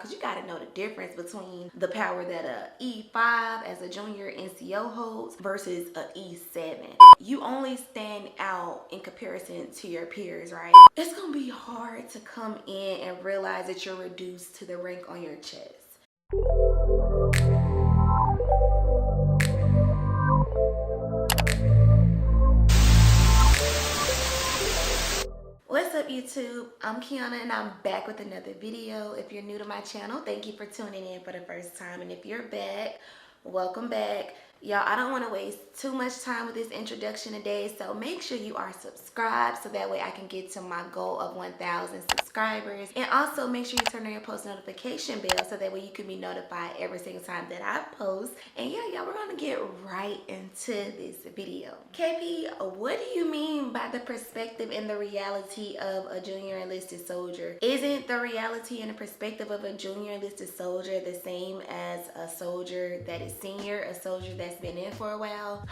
Because you got to know the difference between the power that a E5 as a junior NCO holds versus a E7. You only stand out in comparison to your peers, right? It's going to be hard to come in and realize that you're reduced to the rank on your chest. What's up YouTube? I'm Kiana and I'm back with another video. If you're new to my channel, thank you for tuning in for the first time. And if you're back, welcome back. Y'all, I don't want to waste too much time with this introduction today, so make sure you are subscribed so that way I can get to my goal of 1,000 subscribers. And also make sure you turn on your post notification bell so that way you can be notified every single time that I post. And yeah, y'all, we're going to get right into this video. KP, what do you mean by the perspective and the reality of a junior enlisted soldier? Isn't the reality and the perspective of a junior enlisted soldier the same as a soldier that is senior, a soldier that's been in for a while?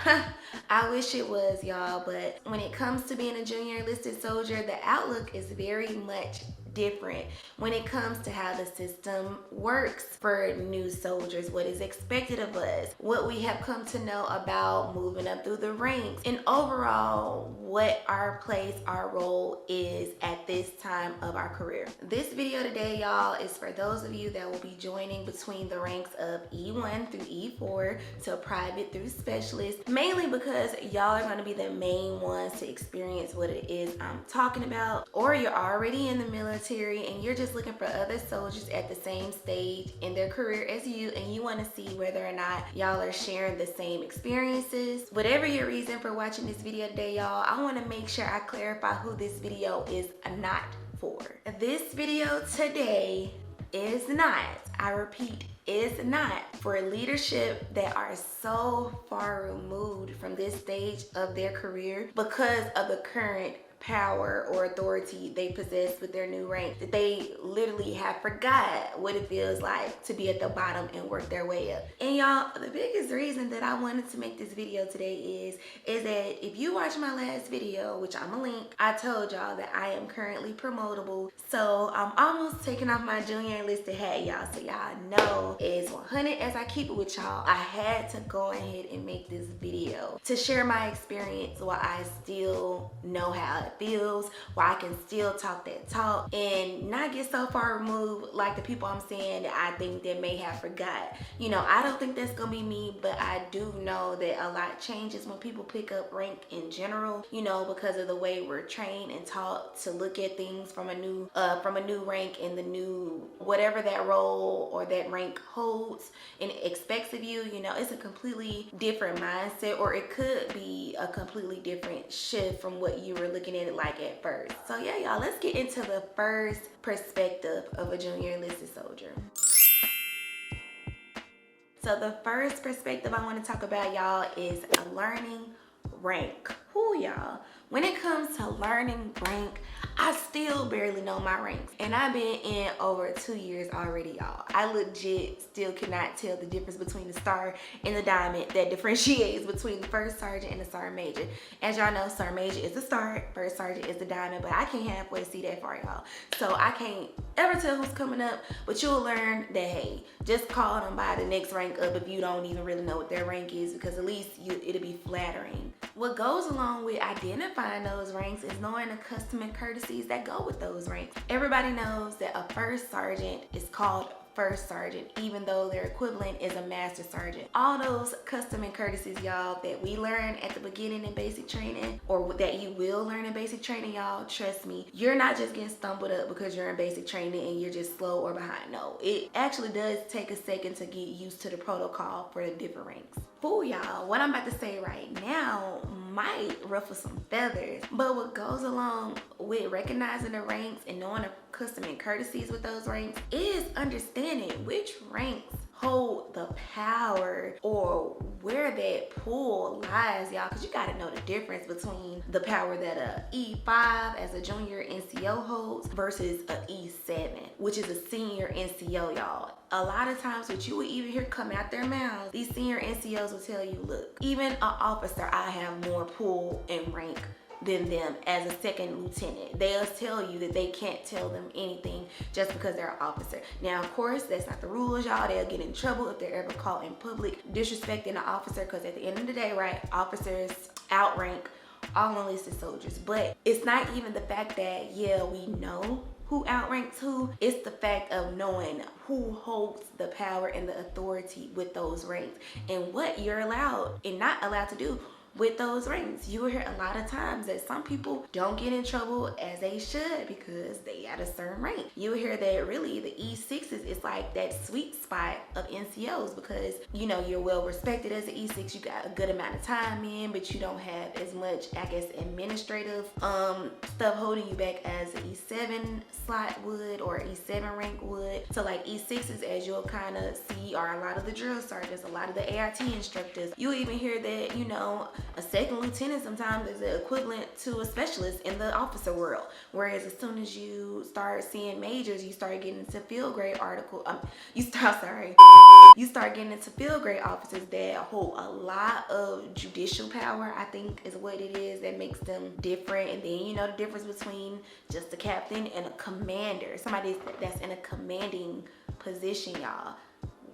I wish it was, y'all, but when it comes to being a junior enlisted soldier, the outlook is very much different when it comes to how the system works for new soldiers, what is expected of us, what we have come to know about moving up through the ranks, and overall what our place, our role is at this time of our career. This video today, y'all, is for those of you that will be joining between the ranks of E1 through E4 to private through specialist, mainly because y'all are going to be the main ones to experience what it is I'm talking about, or you're already in the military and you're just looking for other soldiers at the same stage in their career as you, and you want to see whether or not y'all are sharing the same experiences. Whatever your reason for watching this video today, y'all, I want to make sure I clarify who this video is not for. This video today is not, I repeat, is not for leadership that are so far removed from this stage of their career because of the current power or authority they possess with their new rank, that they literally have forgot what it feels like to be at the bottom and work their way up. And y'all, the biggest reason that I wanted to make this video today is that if you watch my last video, which I'm a link, I told y'all that I am currently promotable. So I'm almost taking off my junior enlisted hat, y'all, so y'all know it's 100 as I keep it with y'all. I had to go ahead and make this video to share my experience while I still know how it feels, while I can still talk that talk and not get so far removed like the people I'm saying that I think that may have forgot. You know, I don't think that's gonna be me, but I do know that a lot changes when people pick up rank in general, you know, because of the way we're trained and taught to look at things from a new rank and the new whatever that role or that rank holds and expects of you. You know, it's a completely different mindset, or it could be a completely different shift from what you were looking at it like at first. So yeah, y'all, let's get into the first perspective of a junior enlisted soldier. So the first perspective I want to talk about, y'all, is a learning rank. Whoo, y'all, when it comes to learning rank, I still barely know my ranks, and I've been in over 2 years already, y'all. I legit still cannot tell the difference between the star and the diamond that differentiates between the first sergeant and the sergeant major. As y'all know, sergeant major is the star, first sergeant is the diamond, but I can't halfway see that far, y'all. So I can't ever tell who's coming up, but you'll learn that, hey, just call them by the next rank up if you don't even really know what their rank is, because at least it'll be flattering. What goes along with identifying those ranks is knowing the custom and courtesies that go with those ranks. Everybody knows that a first sergeant is called first sergeant, even though their equivalent is a master sergeant. All those custom and courtesies, y'all, that we learn at the beginning in basic training, or that you will learn in basic training, y'all, trust me, you're not just getting stumbled up because you're in basic training and you're just slow or behind. No, it actually does take a second to get used to the protocol for the different ranks. Fool, y'all, what I'm about to say right now might ruffle some feathers, but what goes along with recognizing the ranks and knowing the custom and courtesies with those ranks is understanding which ranks hold the power or where that pull lies, y'all, because you got to know the difference between the power that a E5 as a junior NCO holds versus a E7, which is a senior NCO, y'all. A lot of times what you will even hear come out their mouths, these senior NCOs will tell you, look, even an officer, I have more pull and rank than them as a second lieutenant. They'll tell you that they can't tell them anything just because they're an officer. Now, of course, that's not the rules, y'all. They'll get in trouble if they're ever caught in public disrespecting an officer, because at the end of the day, right, officers outrank all enlisted soldiers. But it's not even the fact that, yeah, we know who outranks who. It's the fact of knowing who holds the power and the authority with those ranks and what you're allowed and not allowed to do with those ranks. You will hear a lot of times that some people don't get in trouble as they should because they at a certain rank. You will hear that really the E6s is like that sweet spot of NCOs, because you know you're well respected as an E6, you got a good amount of time in, but you don't have as much, I guess, administrative stuff holding you back as an E7 slot would or E7 rank would. So like E6s, as you'll kind of see, are a lot of the drill sergeants, a lot of the ART instructors. You'll even hear that, you know, a second lieutenant sometimes is the equivalent to a specialist in the officer world. Whereas as soon as you start seeing majors, you start getting into field grade you start getting into field grade officers that hold a lot of judicial power, I think is what it is that makes them different. And then you know the difference between just a captain and a commander, somebody that's in a commanding position, y'all.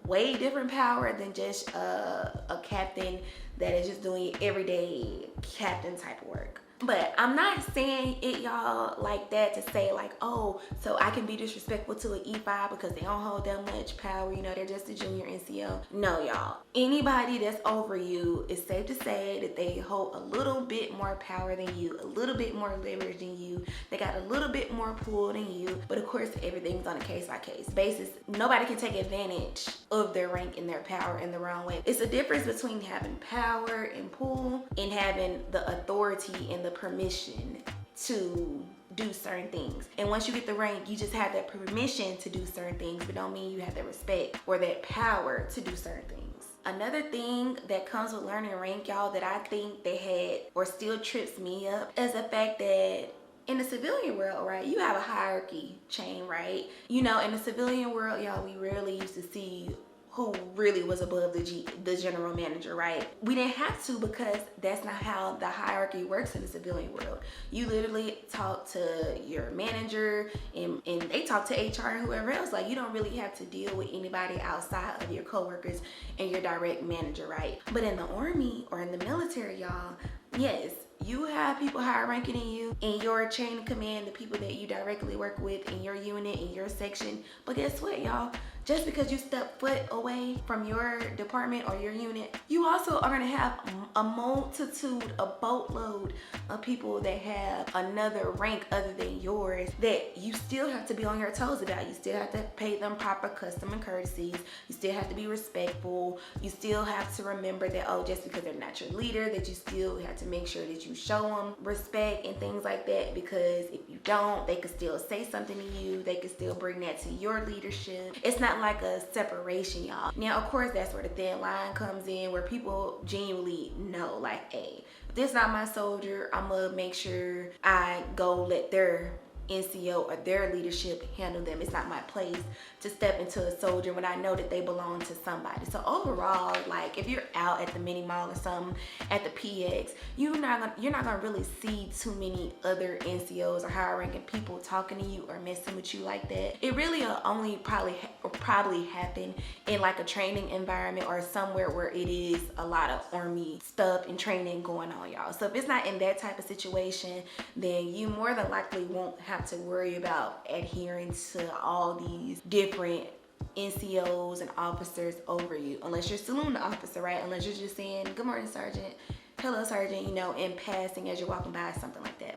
Way different power than just a captain that is just doing everyday captain type of work. But I'm not saying it, y'all, like that to say like, oh, so I can be disrespectful to an E5 because they don't hold that much power, you know, they're just a junior NCO. No, y'all. Anybody that's over you, it's safe to say that they hold a little bit more power than you, a little bit more leverage than you. They got a little bit more pull than you. But of course, everything's on a case-by-case basis. Nobody can take advantage of their rank and their power in the wrong way. It's a difference between having power and pull and having the authority and the permission to do certain things. And once you get the rank, you just have that permission to do certain things, but don't mean you have the respect or that power to do certain things. Another thing that comes with learning rank, y'all, that I think they had or still trips me up is the fact that in the civilian world, right, you have a hierarchy chain, right? You know, in the civilian world, y'all, we rarely used to see who really was above the general manager, right? We didn't have to because that's not how the hierarchy works in the civilian world. You literally talk to your manager and they talk to HR and whoever else. Like, you don't really have to deal with anybody outside of your coworkers and your direct manager, right? But in the Army or in the military, y'all, yes, you have people higher ranking than you in your chain of command, the people that you directly work with in your unit, in your section. But guess what, y'all? Just because you step foot away from your department or your unit, you also are gonna have a multitude, a boatload of people that have another rank other than yours that you still have to be on your toes about. You still have to pay them proper custom and courtesies. You still have to be respectful. You still have to remember that, oh, just because they're not your leader, that you still have to make sure that you show them respect and things like that, because if you don't, they could still say something to you. They could still bring that to your leadership. It's not like a separation, y'all. Now, of course, that's where the thin line comes in, where people genuinely know, like, hey, if this not my soldier, I'm gonna make sure I go let their NCO or their leadership handle them. It's not my place to step into a soldier when I know that they belong to somebody. So overall, like, if you're out at the mini mall or something, at the PX, you're not gonna really see too many other NCOs or higher ranking people talking to you or messing with you like that. It really will only probably happen in like a training environment or somewhere where it is a lot of Army stuff and training going on, y'all. So if it's not in that type of situation, then you more than likely won't have to worry about adhering to all these different NCOs and officers over you, unless you're saluting the officer, right? Unless you're just saying, good morning, Sergeant, hello, Sergeant, you know, in passing as you're walking by, something like that.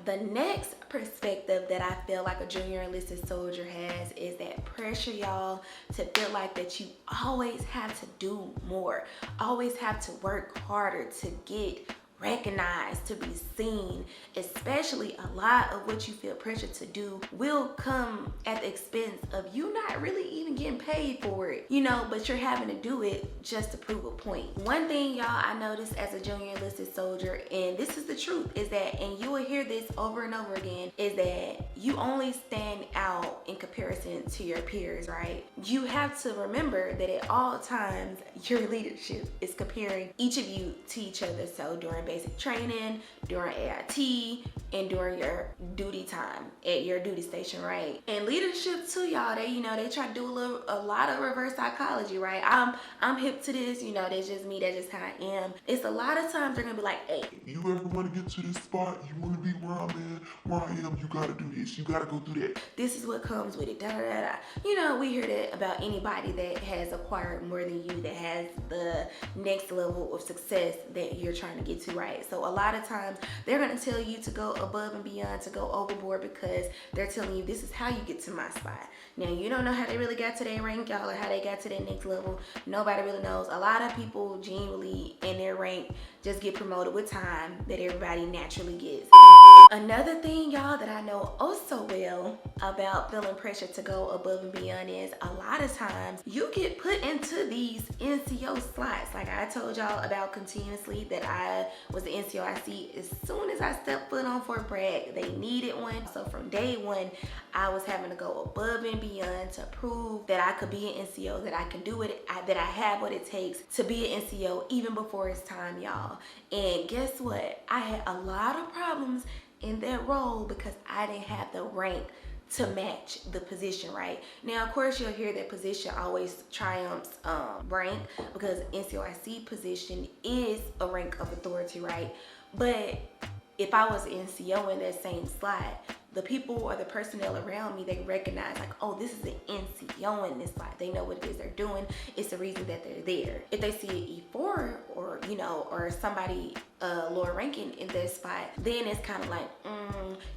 The next perspective that I feel like a junior enlisted soldier has is that pressure, y'all, to feel like that you always have to do more, always have to work harder to get recognized, to be seen. Especially a lot of what you feel pressure to do will come at the expense of you not really even getting paid for it, you know, but you're having to do it just to prove a point. One thing, y'all, I noticed as a junior enlisted soldier, and this is the truth, is that, and you will hear this over and over again, is that you only stand out in comparison to your peers, right? You have to remember that at all times your leadership is comparing each of you to each other. So during basic training, during AIT, and during your duty time at your duty station, right? And leadership too, y'all, they, you know, they try to do a lot of reverse psychology, right? I'm hip to this, you know, that's just me, that's just how I am. It's a lot of times they're gonna be like, hey, you ever want to get to this spot, you want to be where I'm at, where I am, you gotta do this, you gotta go through that. This is what comes with it, da da da da. You know, we hear that about anybody that has acquired more than you, that has the next level of success that you're trying to get to, right? So a lot of times they're gonna tell you to go above and beyond, to go overboard, because they're telling you this is how you get to my spot. Now, you don't know how they really got to their rank, y'all, or how they got to their next level. Nobody really knows. A lot of people genuinely in their rank just get promoted with time, that everybody naturally gets. Another thing, y'all, that I know oh so well about feeling pressure to go above and beyond is a lot of times you get put into these NCO slots. Like I told y'all about continuously, that I was the NCOIC as soon as I stepped foot on Fort Bragg. They needed one. So from day one, I was having to go above and beyond to prove that I could be an NCO, that I can do it, that I have what it takes to be an NCO even before it's time, y'all. And guess what? I had a lot of problems in that role because I didn't have the rank to match the position, right? Now, of course, you'll hear that position always triumphs rank, because NCOIC position is a rank of authority, right? But if I was an NCO in that same slot, the people or the personnel around me, they recognize like, oh, this is an NCO in this slot. They know what it is they're doing. It's the reason that they're there. If they see an E4 or, you know, or somebody lower ranking in this spot, then it's kind of like,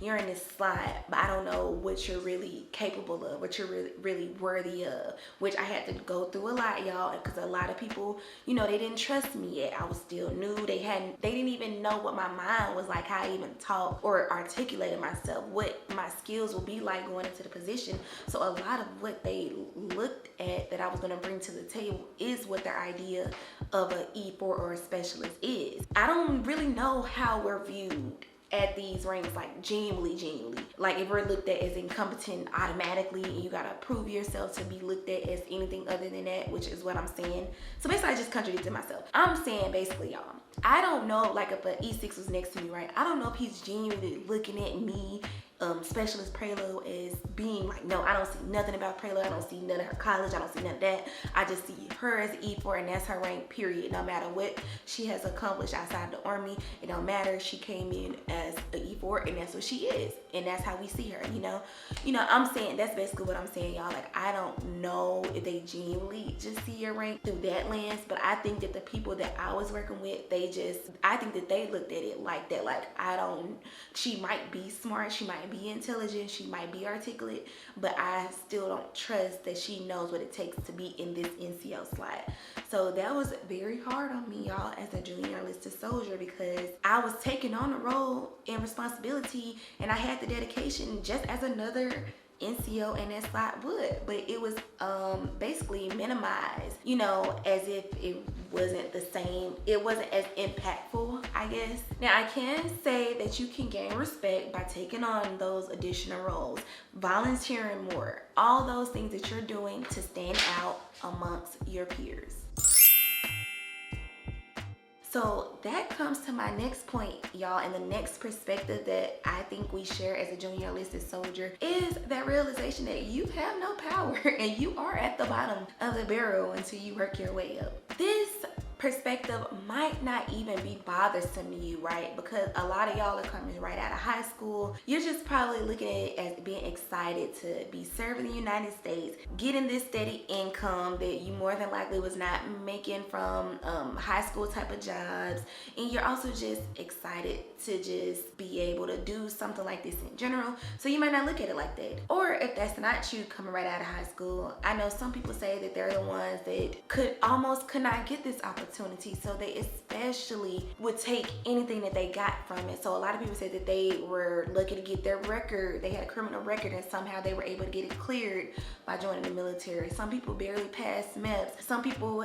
you're in this slot, but I don't know what you're really capable of, what you're really worthy of, which I had to go through a lot, y'all, because a lot of people, you know, they didn't trust me yet. I was still new. They didn't even know what my mind was like, how I even talked or articulated myself, what my skills would be like going into the position. So a lot of what they looked at that I was going to bring to the table is what their idea of an E4 or a specialist is. I don't really know how we're viewed at these ranks, like genuinely. Like if we're looked at as incompetent automatically, and you gotta prove yourself to be looked at as anything other than that, which is what I'm saying. So basically I just contradicted myself. I'm saying basically, y'all, I don't know, like if an E6 was next to me, right? I don't know if he's genuinely looking at me, specialist Prelo, as being like, no, I don't see nothing about Prelo. I don't see none of her college. I don't see none of that. I just see her as E4, and that's her rank, period. No matter what she has accomplished outside the Army, it don't matter. She came in as an E4, and that's what she is, and that's how we see her, you know. I'm saying that's basically what I'm saying, y'all. Like, I don't know if they genuinely just see your rank through that lens, but I think that the people that I was working with, I think that they looked at it like that. Like, she might be smart, she might be intelligent, she might be articulate, but I still don't trust that she knows what it takes to be in this NCO slot. So that was very hard on me, y'all, as a junior enlisted soldier, because I was taking on a role and responsibility, and I had the dedication just as another NCO in that slot would, but it was basically minimized, you know, as if it wasn't the same, it wasn't as impactful, I guess. Now, I can say that you can gain respect by taking on those additional roles, volunteering more, all those things that you're doing to stand out amongst your peers. So that comes to my next point, y'all, and the next perspective that I think we share as a junior enlisted soldier is that realization that you have no power and you are at the bottom of the barrel until you work your way up. This perspective might not even be bothersome to you, right? Because a lot of y'all are coming right out of high school. You're just probably looking at it as being excited to be serving the United States, getting this steady income that you more than likely was not making from high school type of jobs. And you're also just excited to just be able to do something like this in general. So you might not look at it like that. Or if that's not you coming right out of high school, I know some people say that they're the ones that could not get this opportunity, so they especially would take anything that they got from it. So a lot of people said that they were lucky to get their record, they had a criminal record, and somehow they were able to get it cleared by joining the military. Some people barely passed MEPS. Some people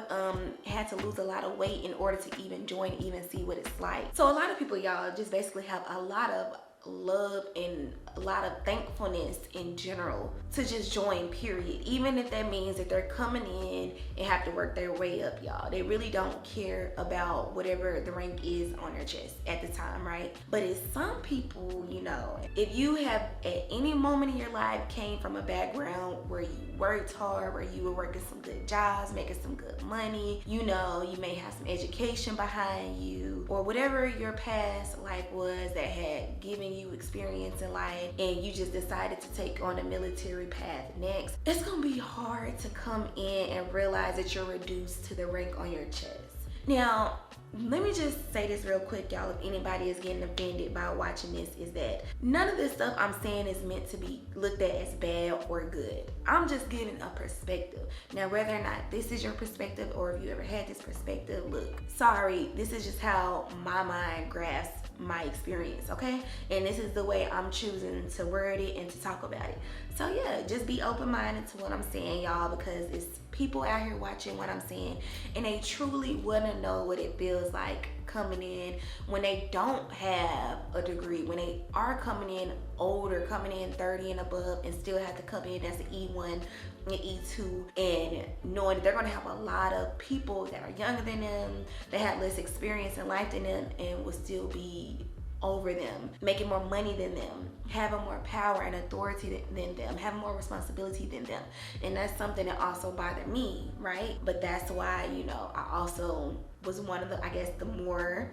had to lose a lot of weight in order to even join, even see what it's like. So a lot of people, y'all, just basically have a lot of love and a lot of thankfulness in general to just join, period. Even if that means that they're coming in and have to work their way up, y'all. They really don't care about whatever the rank is on their chest at the time, right? But it's some people, you know, if you have at any moment in your life came from a background where you worked hard, where you were working some good jobs, making some good money, you know, you may have some education behind you, or whatever your past life was that had given you experience in life, and you just decided to take on a military path next, it's gonna be hard to come in and realize that you're reduced to the rank on your chest. Now, let me just say this real quick, y'all, if anybody is getting offended by watching this, is that none of this stuff I'm saying is meant to be looked at as bad or good. I'm just giving a perspective. Now, whether or not this is your perspective or if you ever had this perspective, look, sorry, this is just how my mind grasps my experience, okay? And this is the way I'm choosing to word it and to talk about it. So yeah, just be open-minded to what I'm saying, y'all, because it's people out here watching what I'm saying, and they truly want to know what it feels like coming in when they don't have a degree, when they are coming in older, coming in 30 and above, and still have to come in as an E1 and E2, and knowing that they're going to have a lot of people that are younger than them, that have less experience in life than them, and will still be over them, making more money than them, having more power and authority than them, having more responsibility than them. And that's something that also bothered me, right? But that's why, you know, I also was one of the, I guess, the more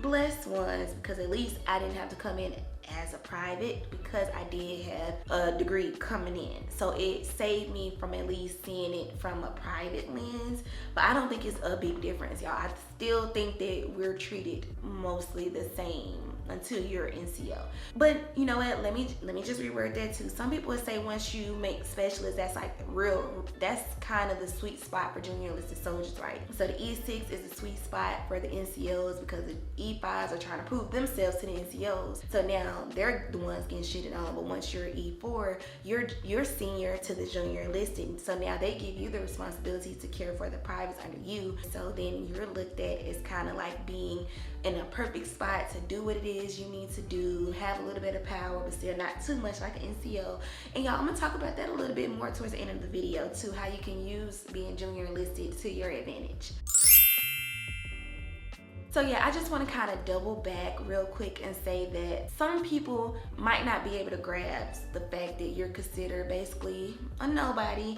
blessed ones, because at least I didn't have to come in as a private, because I did have a degree coming in. So it saved me from at least seeing it from a private lens. But I don't think it's a big difference, y'all. I still think that we're treated mostly the same until you're NCO. But you know what, let me just reword that too. Some people would say once you make specialist, that's like that's kind of the sweet spot for junior enlisted soldiers, right? So the E6 is the sweet spot for the NCOs, because the E5s are trying to prove themselves to the NCOs. So now they're the ones getting shitted on. But once you're E4, you're senior to the junior enlisted. So now they give you the responsibility to care for the privates under you. So then you're looked at as kind of like being in a perfect spot to do what it is you need to do, have a little bit of power, but still not too much like an NCO. And y'all, I'm gonna talk about that a little bit more towards the end of the video too, how you can use being junior enlisted to your advantage. So yeah, I just want to kind of double back real quick and say that some people might not be able to grasp the fact that you're considered basically a nobody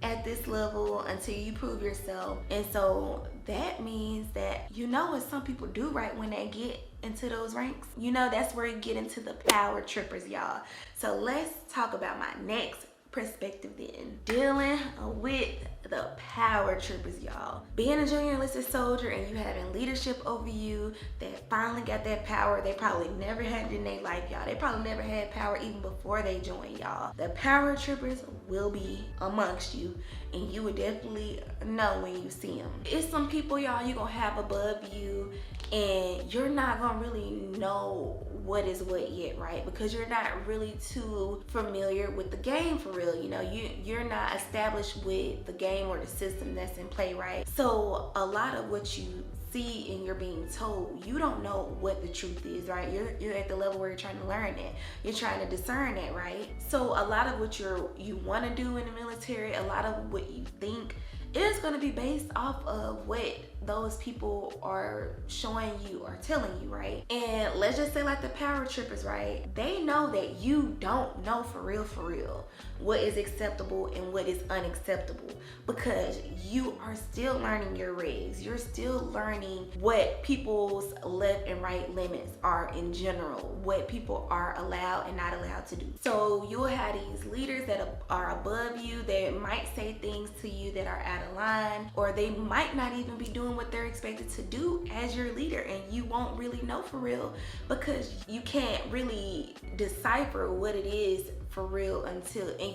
at this level until you prove yourself. And so that means that, you know, what some people do right when they get into those ranks, you know, that's where you get into the power trippers, y'all. So let's talk about my next perspective then, dealing with the power trippers, y'all. Being a junior enlisted soldier and you having leadership over you that finally got that power they probably never had in their life, y'all. They probably never had power even before they joined, y'all. The power trippers will be amongst you, and you would definitely know when you see them. It's some people, y'all, you gonna have above you, and you're not gonna really know what is what yet, right? Because you're not really too familiar with the game for real. You know, you're not established with the game or the system that's in play, right? So a lot of what you see and you're being told, you don't know what the truth is, right? You're at the level where you're trying to learn that. You're trying to discern that, right? So a lot of what you want to do in the military, a lot of what you think, is going to be based off of what those people are showing you or telling you, right? And let's just say like the power trippers, right? They know that you don't know for real what is acceptable and what is unacceptable, because you are still learning your regs. You're still learning what people's left and right limits are in general, what people are allowed and not allowed to do. So you'll have these leaders that are above you that might say things to you that are out of line, or they might not even be doing what they're expected to do as your leader, and you won't really know for real because you can't really decipher what it is for real and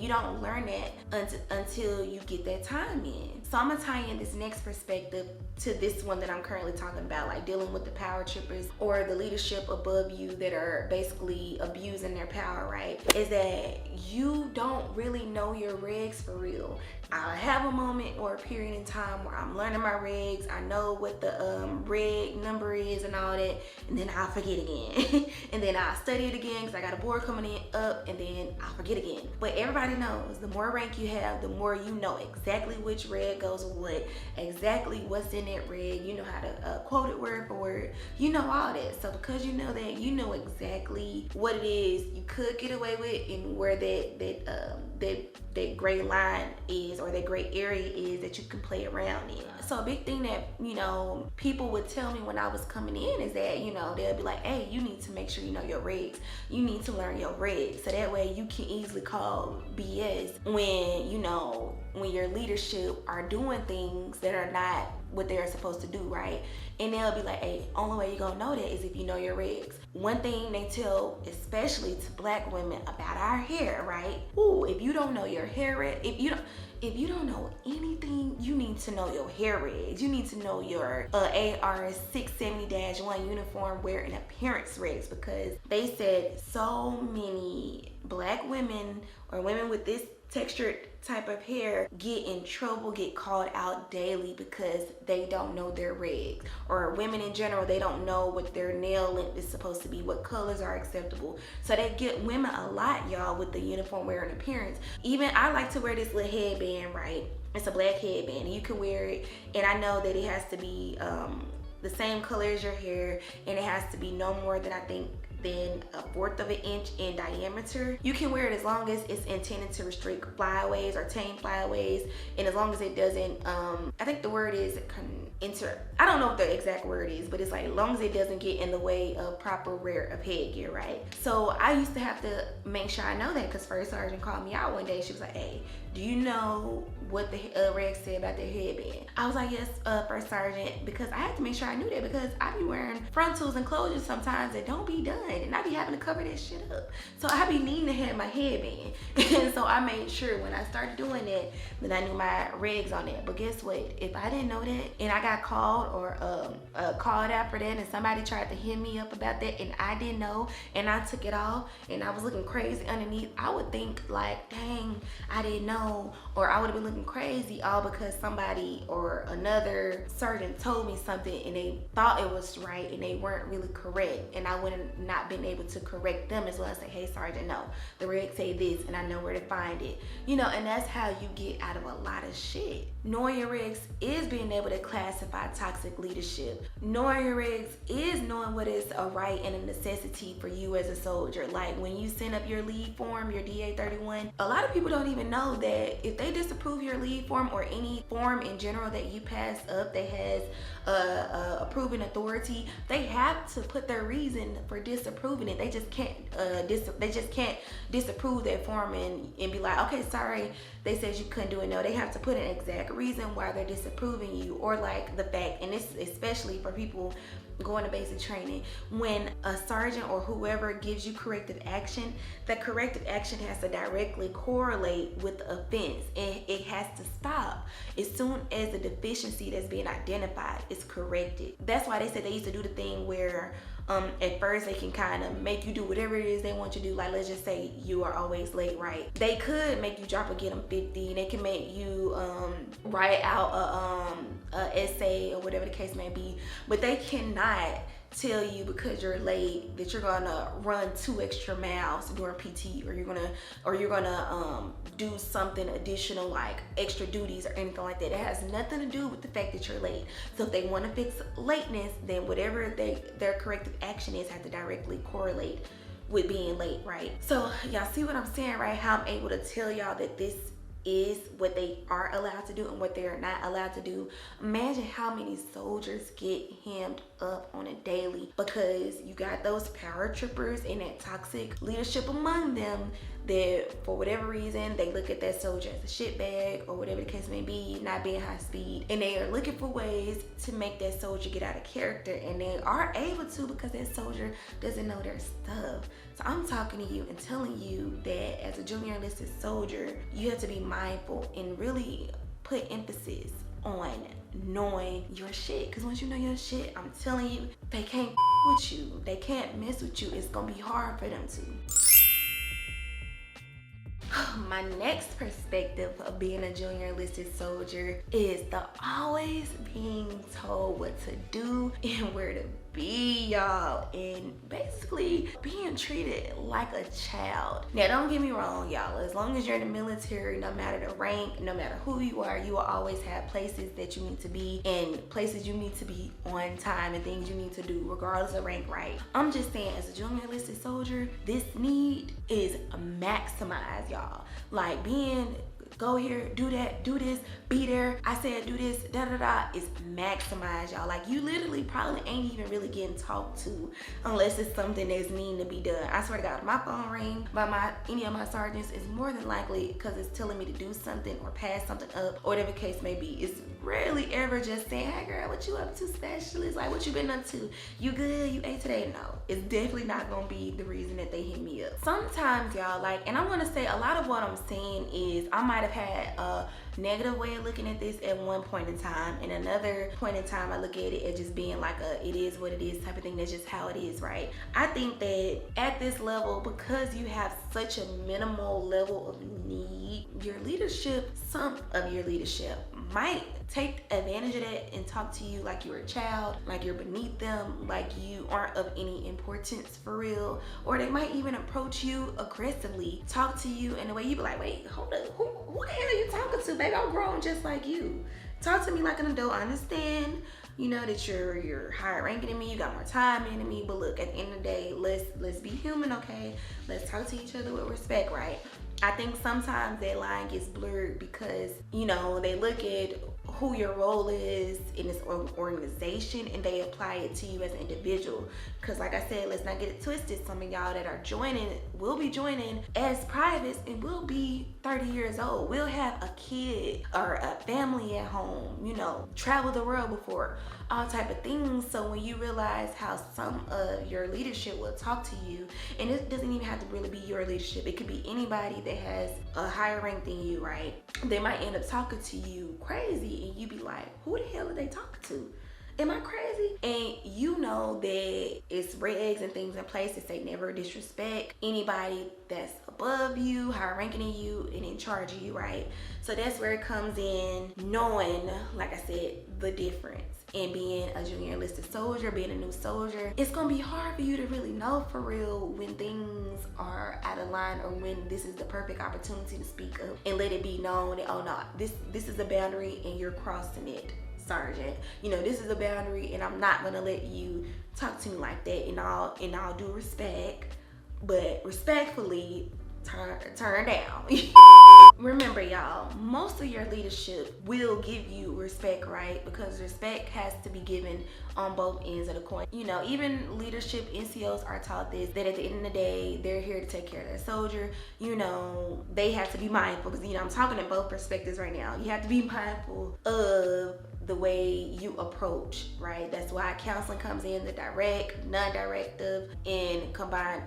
you don't learn that until you get that time in. So I'm gonna tie in this next perspective to this one that I'm currently talking about, like dealing with the power trippers or the leadership above you that are basically abusing their power, right? Is that you don't really know your regs for real. I have a moment or a period in time where I'm learning my regs. I know what the reg number is and all that, and then I'll forget again. And then I'll study it again because I got a board coming up, and then I'll forget again. But everybody knows the more rank you have, the more you know exactly which reg goes with what, exactly what's in that reg. You know how to quote it word for word. You know all that. So because you know that, you know exactly what it is you could get away with and where that gray line is, or that gray area is that you can play around in. So a big thing that, you know, people would tell me when I was coming in is that, you know, they'll be like, hey, you need to make sure you know your regs. You need to learn your regs. So that way you can easily call BS when, you know, when your leadership are doing things that are not what they're supposed to do, right? And they'll be like, hey, only way you're gonna know that is if you know your regs. One thing they tell, especially to black women, about our hair, right? Ooh, if you don't know your hair reg, if you don't know anything, you need to know your hair regs. You need to know your AR 670-1 uniform wear and appearance regs, because they said so many black women or women with this textured type of hair get in trouble, get called out daily because they don't know their regs. Or women in general, they don't know what their nail length is supposed to be, what colors are acceptable. So they get women a lot, y'all, with the uniform wear and appearance. Even I like to wear this little headband, right? It's a black headband and you can wear it, and I know that it has to be the same color as your hair, and it has to be no more than, I think, than 1/4 of an inch in diameter. You can wear it as long as it's intended to restrict flyaways or tame flyaways, and as long as it doesn't, I think the word is I don't know what the exact word is, but it's like as long as it doesn't get in the way of proper wear of headgear, right? So I used to have to make sure I know that, because First Sergeant called me out one day. She was like, hey, do you know what the regs say about their headband? I was like, yes, First Sergeant, because I had to make sure I knew that, because I be wearing frontals and closures sometimes that don't be done, and I be having to cover that shit up. So I be needing to have my headband. And so I made sure when I started doing that, that I knew my regs on that. But guess what? If I didn't know that, and I got called or called out for that, and somebody tried to hit me up about that, and I didn't know, and I took it off, and I was looking crazy underneath, I would think like, dang, I didn't know, or I would have been looking crazy all because somebody or another sergeant told me something and they thought it was right and they weren't really correct, and I would have not been able to correct them as well as say, hey Sergeant, no, the regs say this and I know where to find it, you know. And that's how you get out of a lot of shit. Knowing your regs is being able to classify toxic leadership. Knowing your regs is knowing what is a right and a necessity for you as a soldier. Like when you send up your leave form, your DA-31, a lot of people don't even know that if they disapprove your leave form or any form in general that you pass up that has approving authority, they have to put their reason for disapproving it. They just can't disapprove that form and be like, okay, sorry, they said you couldn't do it. No, they have to put an exact reason why they're disapproving you, or like the fact, and this is especially for people going to basic training, when a sergeant or whoever gives you corrective action, that corrective action has to directly correlate with the offense, and it has to stop as soon as the deficiency that's being identified is corrected. That's why they said they used to do the thing where at first they can kind of make you do whatever it is they want you to do. Like let's just say you are always late, right? They could make you drop or get them 50. They can make you write out a essay or whatever the case may be, but they cannot tell you because you're late that you're gonna run 2 extra miles during PT, or you're gonna do something additional like extra duties or anything like that. It has nothing to do with the fact that you're late. So if they want to fix lateness, then whatever their corrective action is has to directly correlate with being late, right? So y'all see what I'm saying, right? How I'm able to tell y'all that this is what they are allowed to do and what they're not allowed to do. Imagine how many soldiers get hemmed up on a daily because you got those power trippers and that toxic leadership among them that for whatever reason, they look at that soldier as a shitbag or whatever the case may be, not being high speed, and they are looking for ways to make that soldier get out of character, and they are able to because that soldier doesn't know their stuff. So I'm talking to you and telling you that as a junior enlisted soldier, you have to be mindful and really put emphasis on knowing your shit, because once you know your shit, I'm telling you, they can't with you, they can't mess with you. It's gonna be hard for them to. My next perspective of being a junior enlisted soldier is the always being told what to do and where to be, y'all, and basically being treated like a child. Now, don't get me wrong, y'all. As long as you're in the military, no matter the rank, no matter who you are, you will always have places that you need to be and places you need to be on time and things you need to do, regardless of rank, right? I'm just saying, as a junior enlisted soldier, this need is maximized, y'all. Like being go here, do that, do this, be there, I said do this, da da da, is maximized, y'all. Like you literally probably ain't even really getting talked to unless it's something that's needing to be done. I swear to God, if my phone ring by any of my sergeants, is more than likely because it's telling me to do something or pass something up or whatever the case may be. It's rarely ever just saying, hey girl, what you up to, specialist? Like what you been up to? You good? You ate today? No, it's definitely not gonna be the reason that they hit me up. Sometimes, y'all, like, and I wanna say a lot of what I'm saying is I might have had a negative way of looking at this at one point in time, and another point in time I look at it as just being like a it is what it is type of thing. That's just how it is, right? I think that at this level, because you have such a minimal level of need, your leadership, some of your leadership might take advantage of that and talk to you like you're a child, like you're beneath them, like you aren't of any importance for real. Or they might even approach you aggressively, talk to you in a way you be like, wait, hold up, who the hell are you talking to, baby? I'm grown just like you. Talk to me like an adult. I understand, you know, that you're higher ranking than me, you got more time than me, but look, at the end of the day, let's be human, okay? Let's talk to each other with respect, right? I think sometimes that line gets blurred because, you know, they look at who your role is in this organization and they apply it to you as an individual. Because like I said, let's not get it twisted. Some of y'all that are joining will be joining as privates and will be 30 years old. We'll have a kid or a family at home, you know, travel the world before, all type of things. So when you realize how some of your leadership will talk to you, and it doesn't even have to really be your leadership, it could be anybody that has a higher rank than you, right? They might end up talking to you crazy and you be like, who the hell are they talking to? Am I crazy? And you know that it's regs and things in place that say never disrespect anybody that's above you, higher ranking than you, and in charge of you, right? So that's where it comes in, knowing, like I said, the difference. And being a junior enlisted soldier, being a new soldier, it's gonna be hard for you to really know for real when things are out of line or when this is the perfect opportunity to speak up and let it be known that, oh no, this is a boundary and you're crossing it, sergeant. You know, this is a boundary and I'm not gonna let you talk to me like that in all due respect, but respectfully turn down. Remember, y'all, most of your leadership will give you respect, right? Because respect has to be given on both ends of the coin. You know, even leadership NCOs are taught this, that at the end of the day, they're here to take care of their soldier. You know, they have to be mindful, because, you know, I'm talking in both perspectives right now. You have to be mindful of the way you approach, right? That's why counseling comes in, the direct, non-directive, and combined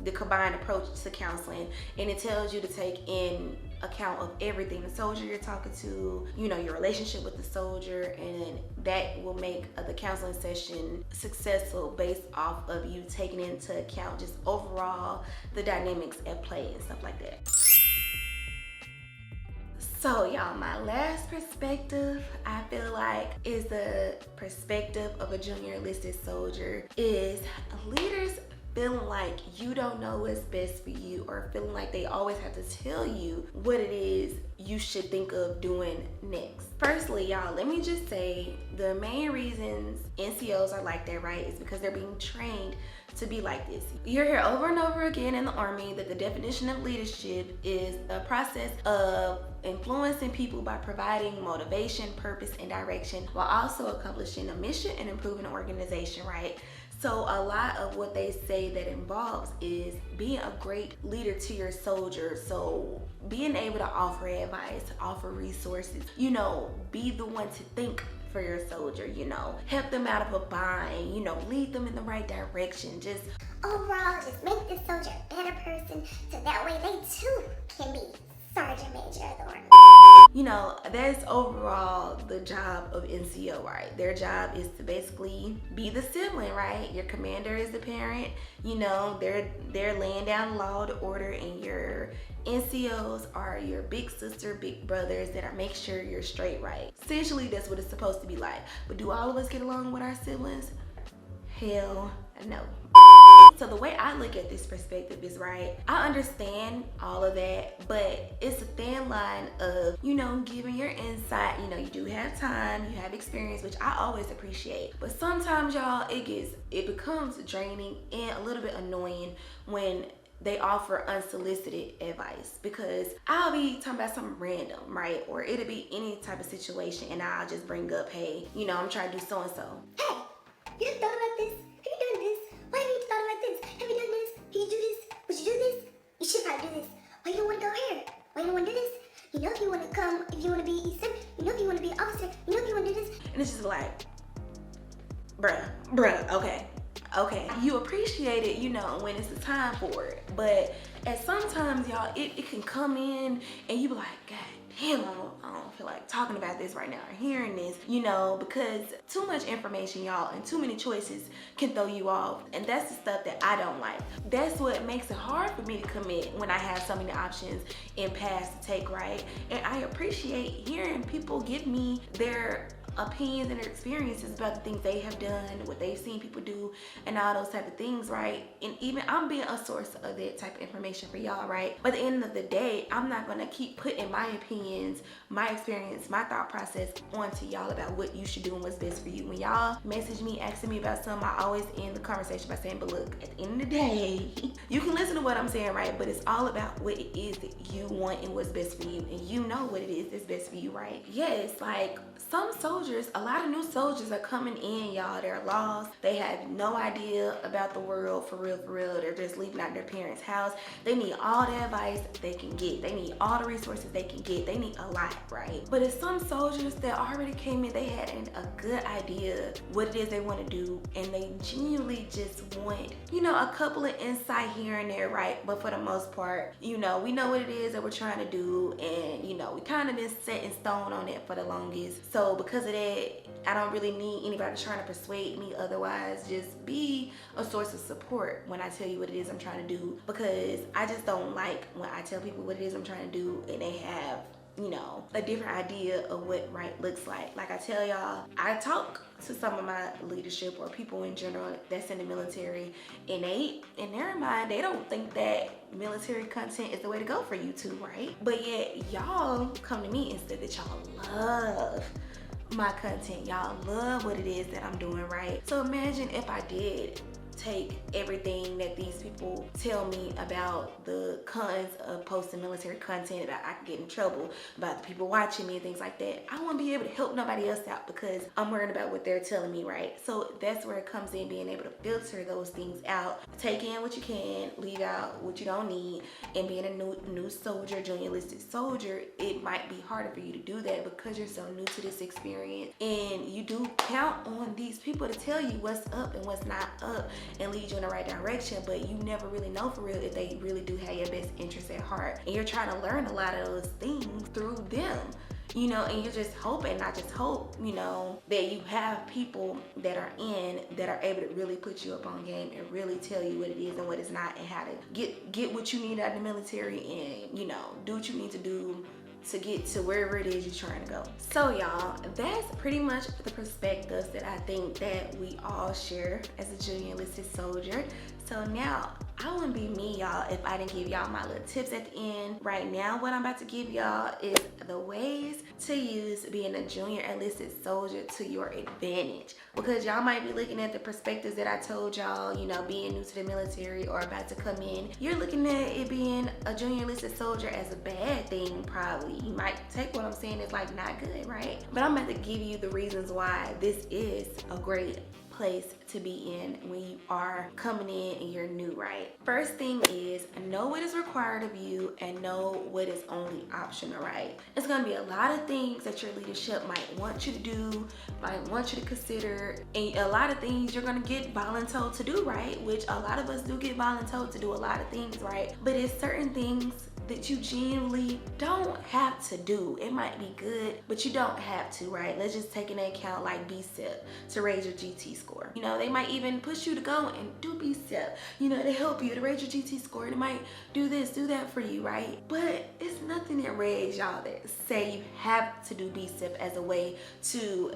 the combined approach to counseling. And it tells you to take in account of everything, the soldier you're talking to, you know, your relationship with the soldier, and that will make the counseling session successful based off of you taking into account just overall the dynamics at play and stuff like that. So y'all, my last perspective, I feel like, is the perspective of a junior enlisted soldier, is leaders feeling like you don't know what's best for you, or feeling like they always have to tell you what it is you should think of doing next. Firstly, y'all, let me just say the main reasons NCOs are like that, right, is because they're being trained to be like this. You hear over and over again in the Army that the definition of leadership is a process of influencing people by providing motivation, purpose, and direction, while also accomplishing a mission and improving an organization, right? So a lot of what they say that involves is being a great leader to your soldiers. So being able to offer advice, offer resources, be the one to think for your soldier, help them out of a bind, lead them in the right direction. Just overall, just make the soldier a better person so that way they too can be Sergeant Major of the Army. That's overall the job of NCO, right? Their job is to basically be the sibling, right? Your commander is the parent, they're laying down law and order, and your NCOs are your big sister, big brothers that are make sure you're straight, right? Essentially, that's what it's supposed to be like. But do all of us get along with our siblings? Hell no. So the way I look at this perspective is, right, I understand all of that, but it's a thin line of, giving your insight. You do have time, you have experience, which I always appreciate. But sometimes, y'all, it becomes draining and a little bit annoying when they offer unsolicited advice, because I'll be talking about something random, right? Or it'll be any type of situation and I'll just bring up, hey, I'm trying to do so-and-so. Hey, you have thought about this? Have you done this? Why have you thought about this? Have you done this? Can you do this? Would you do this? You should probably do this. Why you don't want to go here? Why you don't want to do this? If you want to come, if you want to be E7, if you want to be an officer, if you want to do this. And it's just like, bruh, okay. You appreciate it, when it's the time for it. But at sometimes, y'all, it can come in and you be like, God damn, I don't feel like talking about this right now or hearing this, because too much information, y'all, and too many choices can throw you off. And that's the stuff that I don't like. That's what makes it hard for me to commit when I have so many options and paths to take, right? And I appreciate hearing people give me their opinions and their experiences about the things they have done, what they've seen people do, and all those type of things, right? And even I'm being a source of that type of information for y'all, right? But at the end of the day, I'm not gonna keep putting my opinions, my experience, my thought process onto y'all about what you should do and what's best for you. When y'all message me asking me about something, I always end the conversation by saying, but look, at the end of the day, you can listen to what I'm saying, right? But it's all about what it is that you want and what's best for you, and you know what it is that's best for you, right? Yes, like some soldiers, a lot of new soldiers are coming in, y'all. They're lost. They have no idea about the world, for real. They're just leaving out their parents' house. They need all the advice they can get. They need all the resources they can get. They need a lot, right? But it's some soldiers that already came in, they had a good idea what it is they want to do, and they genuinely just want, a couple of insight here and there, right? But for the most part, we know what it is that we're trying to do, and we kind of been set in stone on it for the longest. So because of that, I don't really need anybody trying to persuade me otherwise. Just be a source of support when I tell you what it is I'm trying to do, because I just don't like when I tell people what it is I'm trying to do and they have a different idea of what right looks like. Like I tell y'all, I talk to some of my leadership or people in general that's in the military, and in their mind, they don't think that military content is the way to go for you too, right? But yet y'all come to me and say that y'all love my content. Y'all love what it is that I'm doing, right? So imagine if I did take everything that these people tell me about the cons of posting military content, about I could get in trouble, about the people watching me and things like that. I won't be able to help nobody else out because I'm worried about what they're telling me, right? So that's where it comes in, being able to filter those things out, take in what you can, leave out what you don't need. And being a new soldier, junior enlisted soldier, it might be harder for you to do that because you're so new to this experience, and you do count on these people to tell you what's up and what's not up and lead you in the right direction, but you never really know for real if they really do have your best interests at heart. And you're trying to learn a lot of those things through them, and you're just hoping, not just hope, that you have people that are able to really put you up on game and really tell you what it is and what it's not, and how to get what you need out of the military, and do what you need to do to get to wherever it is you're trying to go. So y'all, that's pretty much the perspectives that I think that we all share as a junior enlisted soldier. So now, I wouldn't be me, y'all, if I didn't give y'all my little tips at the end. Right now, what I'm about to give y'all is the ways to use being a junior enlisted soldier to your advantage. Because y'all might be looking at the perspectives that I told y'all, being new to the military or about to come in. You're looking at it being a junior enlisted soldier as a bad thing, probably. You might take what I'm saying as like not good, right? But I'm about to give you the reasons why this is a great place to be in when you are coming in and you're new, right? First thing is know what is required of you and know what is only optional, right? It's gonna be a lot of things that your leadership might want you to do, might want you to consider, and a lot of things you're gonna get voluntold to do, right? Which a lot of us do get voluntold to do a lot of things, right? But it's certain things that you genuinely don't have to do. It might be good, but you don't have to, right? Let's just take into account like BSEP to raise your GT score. You know, they might even push you to go and do BSEP. You know, they help you to raise your GT score. They might do this, do that for you, right? But it's nothing that regs, y'all, that say you have to do BSEP as a way to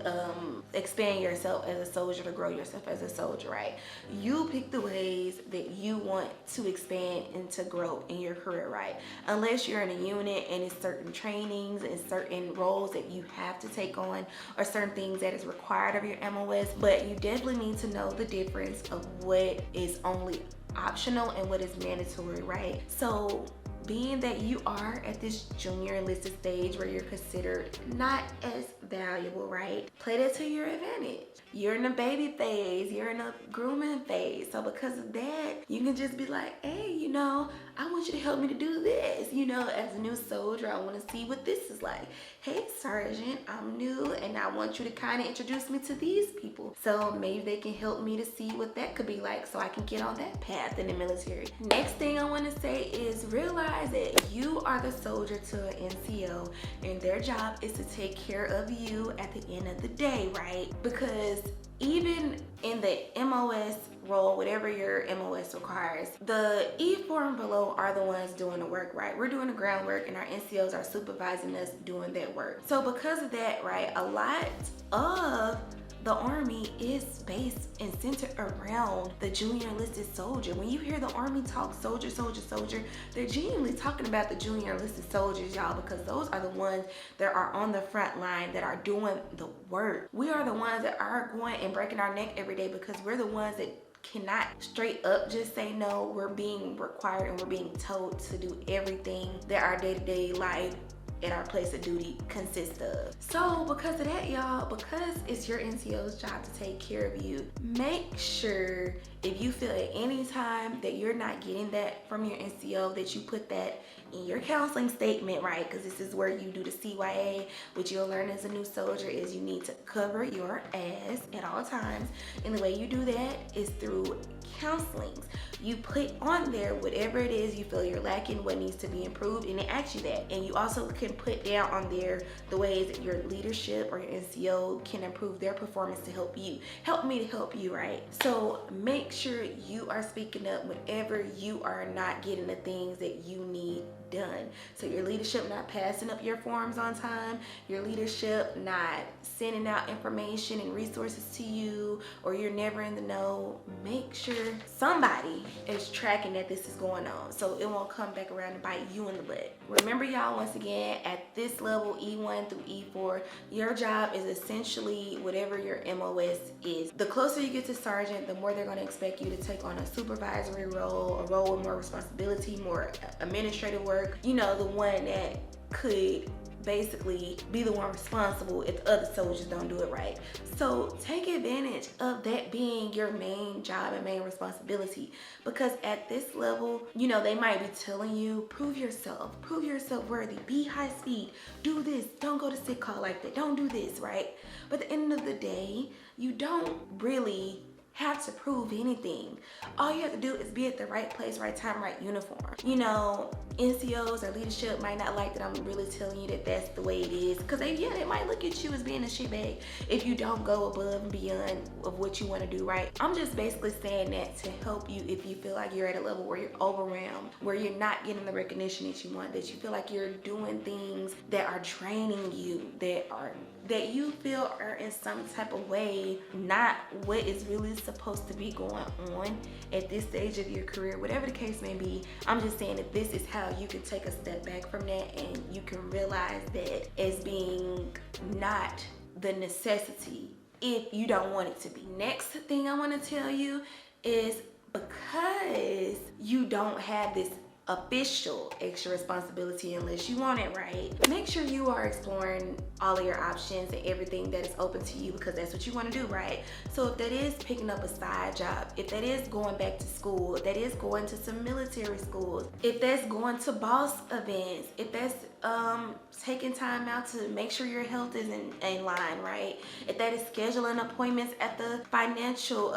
expand yourself as a soldier, to grow yourself as a soldier, right? You pick the ways that you want to expand and to grow in your career, right? Unless you're in a unit and it's certain trainings and certain roles that you have to take on, or certain things that is required of your MOS, but you definitely need to know the difference of what is only optional and what is mandatory, right? So being that you are at this junior enlisted stage where you're considered not as valuable, right? Play that to your advantage. You're in a baby phase, you're in a grooming phase. So because of that, you can just be like, hey, you know, I want you to help me to do this. You know, as a new soldier, I want to see what this is like. Hey, Sergeant, I'm new and I want you to kind of introduce me to these people. So maybe they can help me to see what that could be like so I can get on that path in the military. Next thing I want to say is realize that you are the soldier to an NCO and their job is to take care of you at the end of the day, right? Because even in the MOS role, whatever your MOS requires, the E4 and below are the ones doing the work, right? We're doing the groundwork and our NCOs are supervising us doing that work. So because of that, right, a lot of the Army is based and centered around the junior enlisted soldier. When you hear the Army talk soldier, soldier, soldier, they're genuinely talking about the junior enlisted soldiers, y'all, because those are the ones that are on the front line, that are doing the work. We are the ones that are going and breaking our neck every day because we're the ones that cannot straight up just say no. We're being required and we're being told to do everything that our day-to-day life at our place of duty consists of. So because of that, y'all, because it's your NCO's job to take care of you, make sure if you feel at any time that you're not getting that from your NCO, that you put that in your counseling statement, right? Because this is where you do the CYA. What you'll learn as a new soldier is you need to cover your ass at all times, and the way you do that is through counselings. You put on there whatever it is you feel you're lacking, what needs to be improved, and it asks you that. And you also can put down on there the ways that your leadership or your NCO can improve their performance to help you. Help me to help you, right? So make sure you are speaking up whenever you are not getting the things that you need done. So your leadership not passing up your forms on time, your leadership not sending out information and resources to you, or you're never in the know. Make sure somebody is tracking that this is going on so it won't come back around and bite you in the butt. Remember, y'all, once again, at this level, E1 through E4, your job is essentially whatever your MOS is. The closer you get to sergeant, the more they're going to expect you to take on a supervisory role, a role with more responsibility, more administrative work, you know, the one that could basically be the one responsible if the other soldiers don't do it right. So take advantage of that being your main job and main responsibility, because at this level, you know, they might be telling you, prove yourself worthy, be high speed, do this, don't go to sick call like that, don't do this, right? But at the end of the day, you don't really have to prove anything. All you have to do is be at the right place, right time, right uniform. You know, NCOs or leadership might not like that I'm really telling you that that's the way it is, because they might look at you as being a shitbag if you don't go above and beyond of what you want to do, right? I'm just basically saying that to help you if you feel like you're at a level where you're overwhelmed, where you're not getting the recognition that you want, that you feel like you're doing things that are draining you, that you feel are in some type of way not what is really supposed to be going on at this stage of your career, whatever the case may be. I'm just saying that this is how you can take a step back from that and you can realize that as being not the necessity if you don't want it to be. Next thing I want to tell you is, because you don't have this official extra responsibility unless you want it, right? Make sure you are exploring all of your options and everything that is open to you, because that's what you want to do, right? So if that is picking up a side job, if that is going back to school, if that is going to some military schools, if that's going to boss events, if that's taking time out to make sure your health is in line, right? If that is scheduling appointments at the financial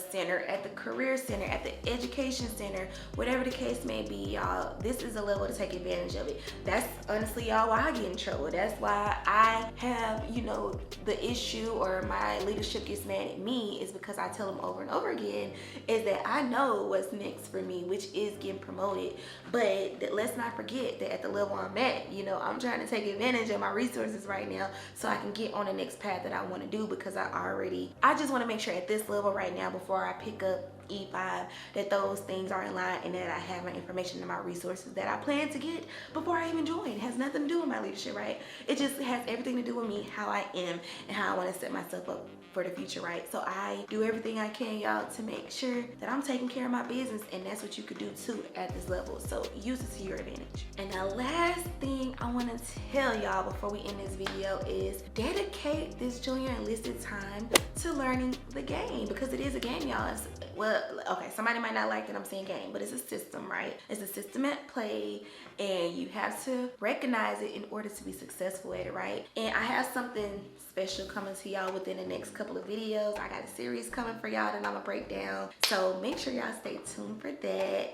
center, at the career center, at the education center, whatever the case may be, y'all, this is a level to take advantage of it. That's honestly, y'all, why I get in trouble. That's why I have, you know, the issue, or my leadership gets mad at me, is because I tell them over and over again is that I know what's next for me, which is getting promoted. But let's not forget that at the level I'm at, you know, I'm trying to take advantage of my resources right now so I can get on the next path that I want to do, because I just want to make sure at this level right now, before I pick up E5, that those things are in line, and that I have my information and my resources that I plan to get before I even join. It has nothing to do with my leadership, right? It just has everything to do with me, how I am, and how I want to set myself up for the future, right? So I do everything I can, y'all, to make sure that I'm taking care of my business, and that's what you could do too at this level. So use it to your advantage. And the last thing I want to tell y'all before we end this video is dedicate this junior enlisted time to learning the game, because it is a game, y'all. Well, okay, somebody might not like that I'm saying game, but it's a system, right? It's a system at play, and you have to recognize it in order to be successful at it, right? And I have something special coming to y'all within the next couple of videos. I got a series coming for y'all that I'm gonna break down, so make sure y'all stay tuned for that.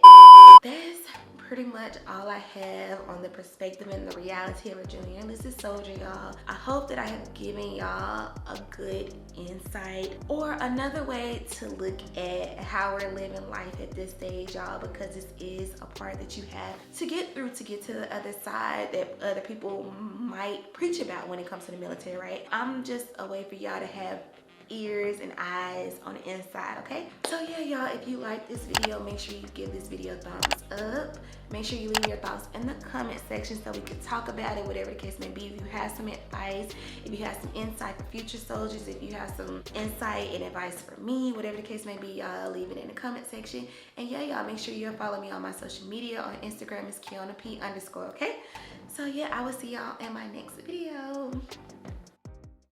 That's pretty much all I have on the perspective and the reality of a junior enlisted soldier, y'all. I hope that I have given y'all a good insight, or another way to look at how we're living life at this stage, y'all, because this is a part that you have to get through to get to the other side that other people might preach about when it comes to the military, right? I'm just a way for y'all to have ears and eyes on the inside, okay? So yeah, y'all, if you like this video, make sure you give this video a thumbs up. Make sure you leave your thoughts in the comment section so we can talk about it, whatever the case may be. If you have some advice, if you have some insight for future soldiers, if you have some insight and advice for me, whatever the case may be, y'all leave it in the comment section. And yeah, y'all, make sure you follow me on my social media. On Instagram is KionnaP_, okay? So yeah, I will see y'all in my next video.